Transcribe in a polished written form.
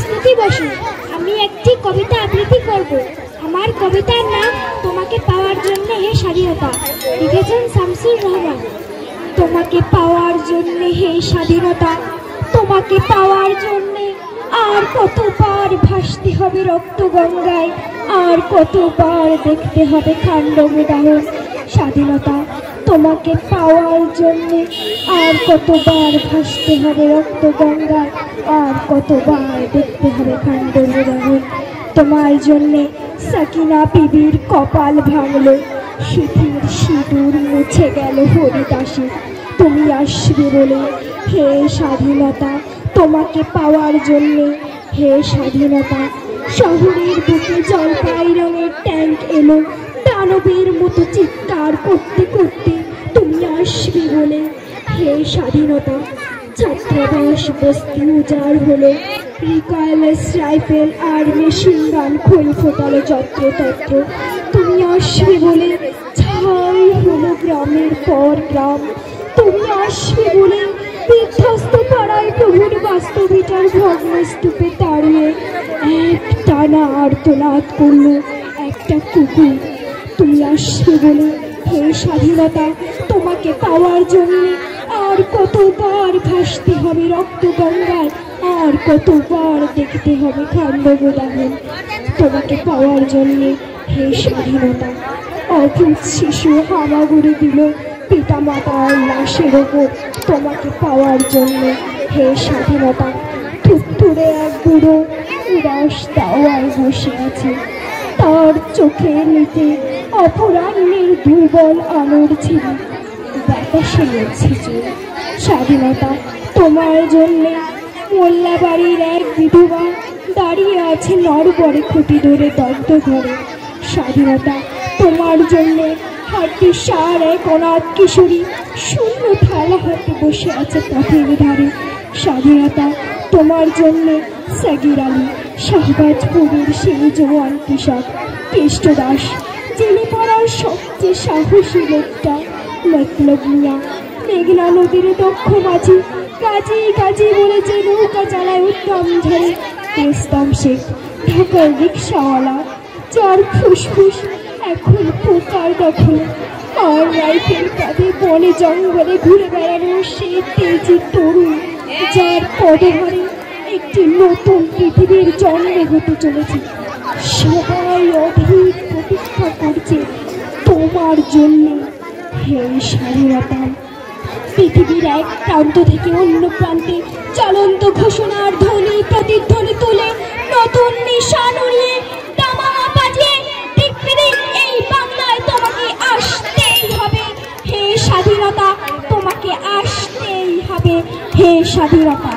স্মৃতি বসু। আমি একটি কবিতা আবৃত্তি করব। আমার কবিতার নাম তোমাকে পাওয়ার জন্য হে স্বাধীনতা। লিখেছেন শামসুর রহমান। তোমাকে পাওয়ার জন্য হে স্বাধীনতা, তোমাকে পাওয়ার জন্য আর কতবার ভাসতে হবে রক্ত গঙ্গায়, আর কতবার দেখতে হবে খান্ডব দাহন। স্বাধীনতা তোমাকে পাওয়ার জন্য আর কতবার ভাসতে হবে রক্ত গঙ্গায়, আর কতবার দেখতে হবে খান্ডব দাহন। তোমার জন্যে সাকিনা বিবির কপাল ভাঙলো, সিঁথির সিঁদুর মুছে গেল হরিদাসে। তুমি আসবে বলে হে স্বাধীনতা, তোমাকে পাওয়ার জন্যে হে স্বাধীনতা। শহরের বুকে জলপাই রঙের ট্যাঙ্ক এলো, দানবের মতো চিৎকার করতে করতে তুমি আসবে বলে হে স্বাধীনতা। ছাত্রাবাস বস্তি উজাড় হলো, রিকয়েললেস রাইফেল আর মেশিন গান খই ফোটালো যত্রতত্র। তুমি আসবে বলে ছাই হলো গ্রামের পর গ্রাম। তুমি আসবে বলে বিধ্বস্ত পাড়ায় প্রভুর বাস্তবিটার ভগ্নস্তূপে দাঁড়িয়ে এক টানা আর্তনাদ করল একটা কুকুর। তুমি আসবে বলে হে স্বাধীনতা, তোমাকে পাওয়ার জন্য আর কতবার ভাসতে হবে রক্ত গঙ্গায়, আর কতবার দেখতে হবে খান্ডব দাহন। তোমাকে পাওয়ার জন্যে হে স্বাধীনতা। অদ্ভুত শিশু হামাগুড়ি দিল পিতা মাতার লাশের ওপর, তোমাকে পাওয়ার জন্যে হে স্বাধীনতা। থুতথুরে এক বুড়ো উদাস দাওয়ায় বসে আছে, তার চোখের নিচে অপরাহ্নের দুর্বল আলোর ছিল বাতাসে লড়ছে চুল। স্বাধীনতা তোমার জন্যে মোল্লাবাড়ির এক বিধবা দাঁড়িয়ে আছে নড়বড়ে খুঁটি ধরে দগ্ধ ঘরে। স্বাধীনতা তোমার জন্যে হাড্ডি সার এক অনাথ কিশোরী শূন্য থালা হাতে বসে আছে পথের ধারে। স্বাধীনতা তোমার জন্যে সাগির আলী, শাহবাজপুরের সেই জওয়ান কৃষক কেষ্টদাস, জেলে পড়ার সবচেয়ে সাহসী লোকটা মতলব মিয়া, মেঘনা নদীর দক্ষ মাঝি, কাজী কাজী বলে যে নৌকা চালায় উত্তম ঝরে রেস্তম শেখ, ঢাকার রিক্সাওয়ালা যার ফুসফুস এখন পোকার দখলে, আর রাইফেল কাঁধে বনে জঙ্গলে ঘুরে বেড়ানো সেই তেজি তরুণ যার পদভারে একটি নতুন পৃথিবীর জন্ম হতে চলেছে। সবাই অধীর প্রতীক্ষা করছে তোমার জন্য হে স্বাধীনতা। পৃথিবীর এক প্রান্ত থেকে অন্য প্রান্তে চলন্ত ঘোষণার ধ্বনি প্রতিধ্বনি তুলে নতুন নিশান উড়িয়ে দামামা বাজিয়ে দিক এই বাংলায় তোমাকে আসতেই হবে হে স্বাধীনতা, তোমাকে আসতেই হবে হে স্বাধীনতা।